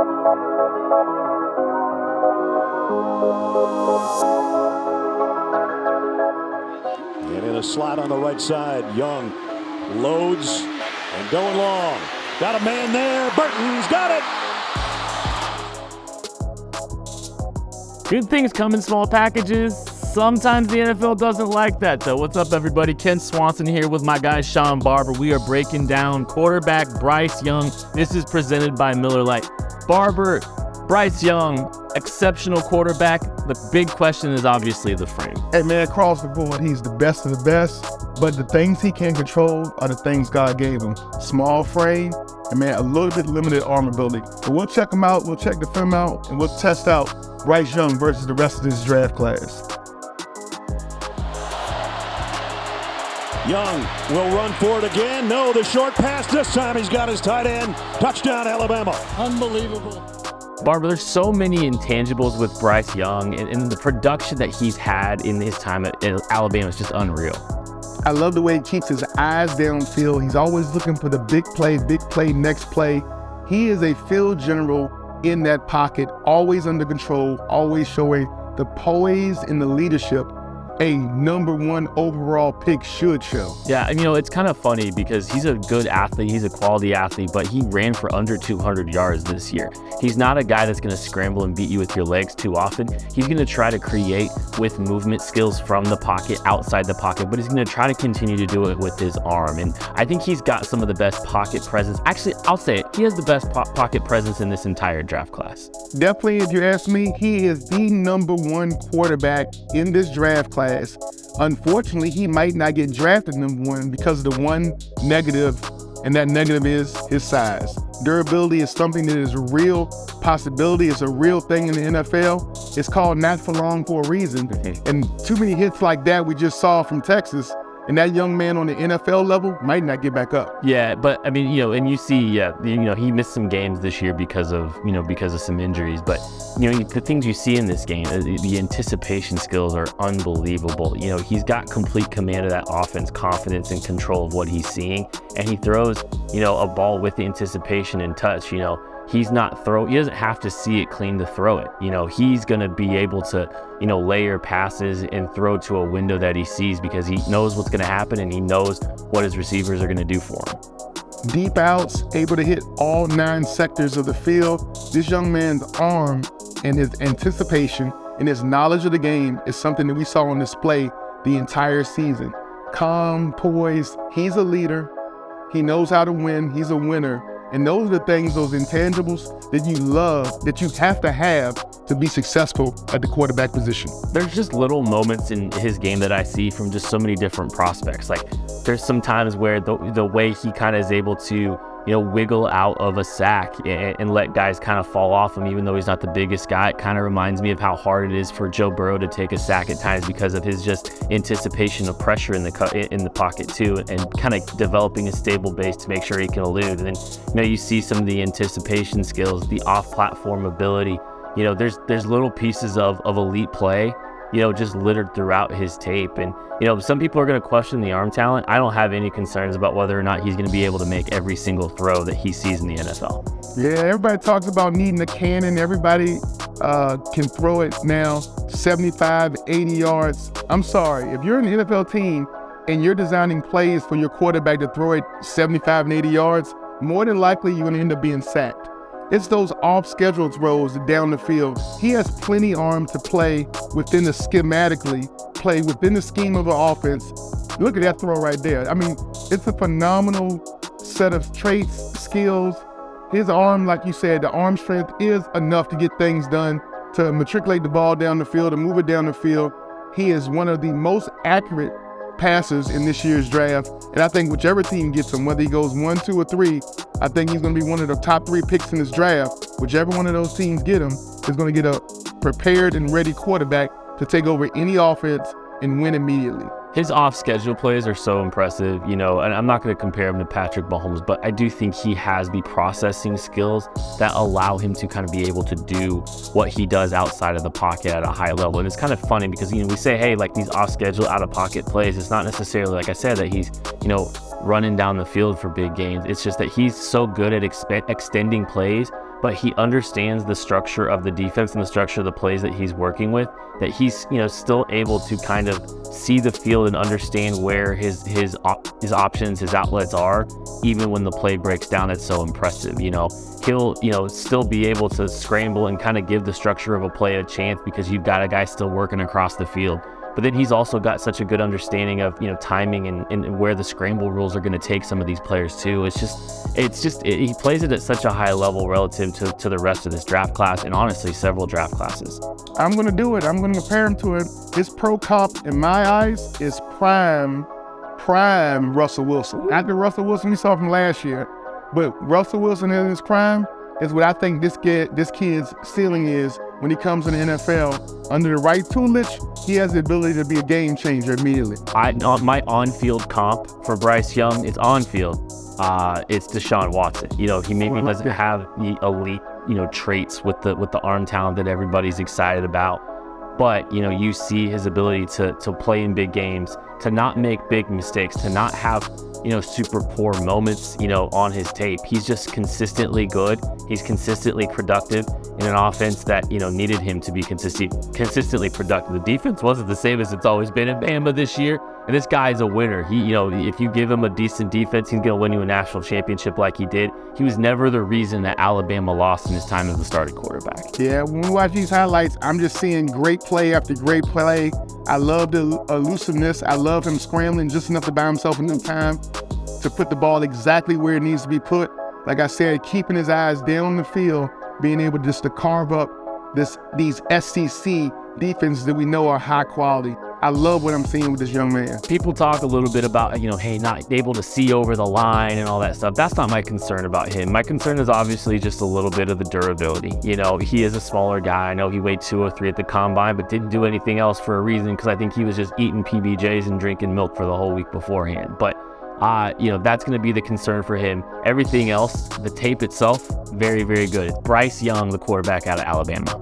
And in a slot on the right side, Young loads and going long. Got a man there. Burton's got it. Good things come in small packages. Sometimes the NFL doesn't like that, though. What's up, everybody? Ken Swanson here with my guy, Sean Barber. We are breaking down quarterback Bryce Young. This is presented by Miller Lite. Barber, Bryce Young, exceptional quarterback. The big question is obviously the frame. Hey, man, across the board, he's the best of the best. But the things he can control are the things God gave him. Small frame, and, man, a little bit limited arm ability. But we'll check him out. We'll check the film out, and we'll test out Bryce Young versus the rest of this draft class. Young will run for it again. No, the short pass. This time he's got his tight end. Touchdown, Alabama. Unbelievable. Barber, there's so many intangibles with Bryce Young, and the production that he's had in his time at Alabama is just unreal. I love the way he keeps his eyes downfield. He's always looking for the big play, next play. He is a field general in that pocket, always under control, always showing the poise and the leadership a #1 overall pick should show. Yeah, and it's kind of funny because he's a good athlete, he's a quality athlete, but he ran for under 200 yards this year. He's not a guy that's going to scramble and beat you with your legs too often. He's going to try to create with movement skills from the pocket, outside the pocket, but he's going to try to continue to do it with his arm. And I think he's got some of the best pocket presence. Actually, I'll say it, he has the best pocket presence in this entire draft class. Definitely, if you ask me, he is the #1 quarterback in this draft class. Unfortunately, he might not get drafted #1 because of the one negative, and that negative is his size. Durability is something that is a real possibility. It's a real thing in the NFL. It's called not for long for a reason. And too many hits like that we just saw from Texas, and that young man on the NFL level might not get back up. Yeah, but I mean, and you see, he missed some games this year because of some injuries. But the things you see in this game, the anticipation skills are unbelievable. He's got complete command of that offense, confidence and control of what he's seeing, and he throws, a ball with the anticipation and touch. He doesn't have to see it clean to throw it. He's going to be able to, layer passes and throw to a window that he sees because he knows what's going to happen and he knows what his receivers are going to do for him. Deep outs, able to hit all 9 sectors of the field. This young man's arm and his anticipation and his knowledge of the game is something that we saw on display the entire season. Calm, poised, he's a leader. He knows how to win, he's a winner. And those are the things, those intangibles that you love, that you have to be successful at the quarterback position. There's just little moments in his game that I see from just so many different prospects. Like there's some times where the way he kind of is able to, wiggle out of a sack and let guys kind of fall off him, even though he's not the biggest guy. It kind of reminds me of how hard it is for Joe Burrow to take a sack at times because of his just anticipation of pressure in the pocket too, and kind of developing a stable base to make sure he can elude. And then, you see some of the anticipation skills, the off-platform ability. There's little pieces of elite play, just littered throughout his tape. And, some people are going to question the arm talent. I don't have any concerns about whether or not he's going to be able to make every single throw that he sees in the NFL. Yeah, everybody talks about needing a cannon. Everybody can throw it now 75, 80 yards. I'm sorry, if you're an NFL team and you're designing plays for your quarterback to throw it 75 and 80 yards, more than likely you're going to end up being sacked. It's those off-schedule throws down the field. He has plenty arm to play within the scheme of the offense. Look at that throw right there. I mean, it's a phenomenal set of traits, skills. His arm, like you said, the arm strength is enough to get things done, to matriculate the ball down the field, to move it down the field. He is one of the most accurate passers in this year's draft, and I think whichever team gets him, whether he goes 1, 2, or 3, I think he's going to be one of the top 3 picks in this draft. Whichever one of those teams get him is going to get a prepared and ready quarterback to take over any offense and win immediately. His off-schedule plays are so impressive, and I'm not going to compare him to Patrick Mahomes, but I do think he has the processing skills that allow him to kind of be able to do what he does outside of the pocket at a high level. And it's kind of funny because, we say, hey, like these off-schedule, out-of-pocket plays, it's not necessarily, like I said, that he's, running down the field for big gains. It's just that he's so good at extending plays but he understands the structure of the defense and the structure of the plays that he's working with, that he's, still able to kind of see the field and understand where his options, his outlets are, even when the play breaks down. It's so impressive. He'll, still be able to scramble and kind of give the structure of a play a chance because you've got a guy still working across the field. But then he's also got such a good understanding of, timing and where the scramble rules are going to take some of these players too. He plays it at such a high level relative to the rest of this draft class, and honestly, several draft classes. I'm going to do it. I'm going to compare him to it. His pro comp, in my eyes, is prime Russell Wilson. Not the Russell Wilson we saw from last year, but Russell Wilson in his prime is what I think this kid's ceiling is when he comes in the NFL. Under the right tutelage, he has the ability to be a game changer immediately. My on-field comp for Bryce Young is on-field. It's Deshaun Watson. He maybe doesn't have the elite, traits with the arm talent that everybody's excited about. But, you see his ability to play in big games, to not make big mistakes, to not have, super poor moments, on his tape. He's just consistently good. He's consistently productive in an offense that, needed him to be consistently productive. The defense wasn't the same as it's always been in Bama this year. And this guy's a winner. If you give him a decent defense, he's going to win you a national championship like he did. He was never the reason that Alabama lost in his time as the starting quarterback. Yeah, when we watch these highlights, I'm just seeing great play after great play. I love the elusiveness. I love him scrambling just enough to buy himself enough time to put the ball exactly where it needs to be put. Like I said, keeping his eyes down the field, being able just to carve up these SEC defenses that we know are high quality. I love what I'm seeing with this young man. People talk a little bit about, hey, not able to see over the line and all that stuff. That's not my concern about him. My concern is obviously just a little bit of the durability. He is a smaller guy. I know he weighed 203 at the combine, but didn't do anything else for a reason, because I think he was just eating PBJs and drinking milk for the whole week beforehand. But that's going to be the concern for him. Everything else, the tape itself, very, very good. It's Bryce Young, the quarterback out of Alabama.